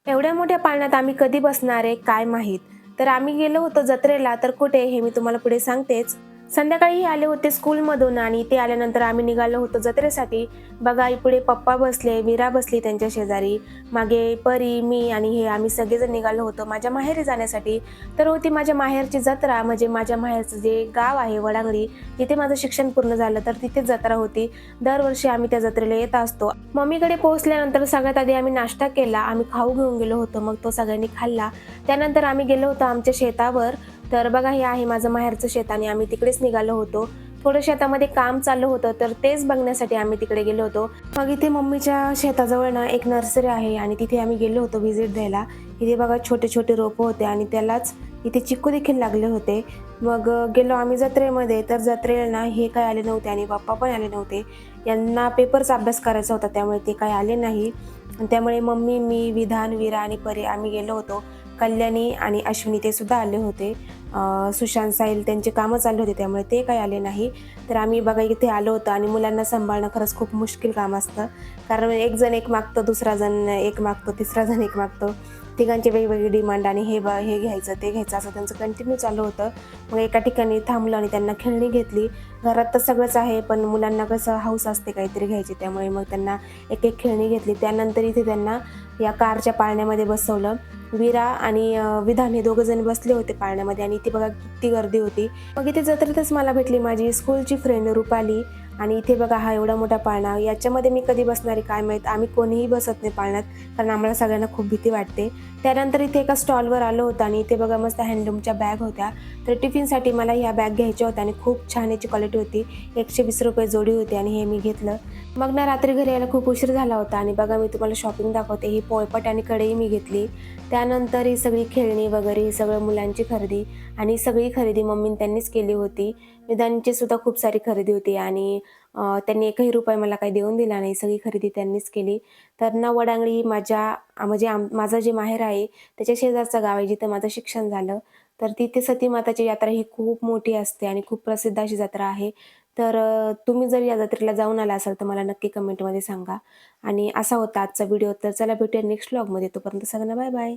एवढ्या मोठ्या पाळण्यात आम्ही कधी बसणार आहे काय माहीत. तर आम्ही गेलो होतो जत्रेला, तर कुठे हे मी तुम्हाला पुढे सांगतेच. संध्याकाळी आले होते स्कूलमधून आणि ते आल्यानंतर आम्ही निघालो होतो जत्रेसाठी. बघा पुढे पप्पा बसले, वीरा बसली त्यांच्या शेजारी. मागे परी, मी आणि हे आम्ही सगळेजण निघालो होतो माझ्या माहेरी जाण्यासाठी. तर होती माझ्या माहेरची जत्रा, म्हणजे माझ्या माहेरचं जे गाव आहे वडांगणी, जिथे माझं शिक्षण पूर्ण झालं, तर तिथेच जत्रा होती. दरवर्षी आम्ही त्या जत्रेला येत असतो. मम्मीकडे पोहोचल्यानंतर सगळ्यात आधी आम्ही नाश्ता केला. आम्ही खाऊ घेऊन गेलो होतो, मग तो सगळ्यांनी खाल्ला. त्यानंतर आम्ही गेलो होतो आमच्या शेतावर. तर बघा हे आहे माझं माहेरचं शेत आणि आम्ही तिकडेच निघालो होतो. थोडं शेतामध्ये काम चालू होतं, तर तेच बघण्यासाठी आम्ही तिकडे गेलो होतो. मग इथे मम्मीच्या शेताजवळ ना एक नर्सरी आहे आणि तिथे आम्ही गेलो होतो व्हिजिट द्यायला. इथे बघा छोटे छोटे रोपं होते आणि त्यालाच इथे चिक्कू देखील लागले होते. मग गेलो आम्ही जत्रेमध्ये. तर जत्रेला ना हे काय आले नव्हते आणि पप्पा पण आले नव्हते. यांना पेपरचा अभ्यास करायचा होता, त्यामुळे ते काही आले नाही. आणि त्यामुळे मम्मी, मी, विधान, वीरा आणि परी आम्ही गेलो होतो. कल्याणी आणि अश्विनी ते सुद्धा आले होते. सुशांत, साहिल त्यांचे कामं चालू होते, त्यामुळे ते काही आले नाही. तर आम्ही बघा इथे आलो होतो आणि मुलांना सांभाळणं खरंच खूप मुश्किल काम असतं. कारण एक जण एक मागतो, दुसरा जण एक मागतो, तिसरा जण एक मागतो. तिघांची वेगवेगळी डिमांड आणि हे घ्यायचं ते घ्यायचं असं त्यांचं कंटिन्यू चालू होतं. मग एका ठिकाणी थांबलो आणि त्यांना खेळणी घेतली. घरात तर सगळंच आहे, पण मुलांना कसं हौस असते काहीतरी घ्यायची, त्यामुळे मग त्यांना एक एक खेळणी घेतली. त्यानंतर इथे त्यांना या कारच्या पाळण्यामध्ये बसवलं. वीरा आणि विधान हे दोघं जण बसले होते पाळण्यामध्ये आणि इथे बघा किती गर्दी होती. मग इथे जत्रेतच मला भेटली माझी स्कूलची फ्रेंड रुपाली. आणि इथे बघा हा एवढा मोठा पाळणा, याच्यामध्ये मी कधी बसणार आहे काय माहीत. आम्ही कोणीही बसत नाही पाळण्यात, कारण आम्हाला सगळ्यांना खूप भीती वाटते. त्यानंतर इथे एका स्टॉलवर आलो होतो आणि इथे बघा मस्त हँडलूमच्या बॅग होत्या. तर टिफिनसाठी मला ह्या बॅग घ्यायच्या होत्या आणि खूप छान याची क्वालिटी होती. 120 रुपये जोडी होती आणि हे मी घेतलं. मग ना रात्री घरी यायला खूप उशीर झाला होता आणि बघा मी तुम्हाला शॉपिंग दाखवते. ही पोळपाट आणि कढई मी घेतली. त्यानंतर ही सगळी खेळणी वगैरे ही सगळं मुलांची खरेदी आणि सगळी खरेदी मम्मीने त्यांनीच केली होती. विधानची सुद्धा खूप सारी खरेदी होती आणि त्यांनी एकही रुपया मला काही देऊन दिला नाही. सगळी खरेदी त्यांनीच केली. तर ना वडांगणी माझं जे माहेर आहे त्याच्या शेजारचं गाव आहे जिथं माझं शिक्षण झालं. तर तिथे सती माताची यात्रा ही खूप मोठी असते आणि खूप प्रसिद्ध अशी जत्रा आहे. तर तुम्ही जर या जत्रेला जाऊन आला असाल तर मला नक्की कमेंटमध्ये सांगा. आणि असा होता आजचा व्हिडिओ. तर चला भेटूया नेक्स्ट व्लॉगमध्ये. तोपर्यंत सगळ्यांना बाय बाय.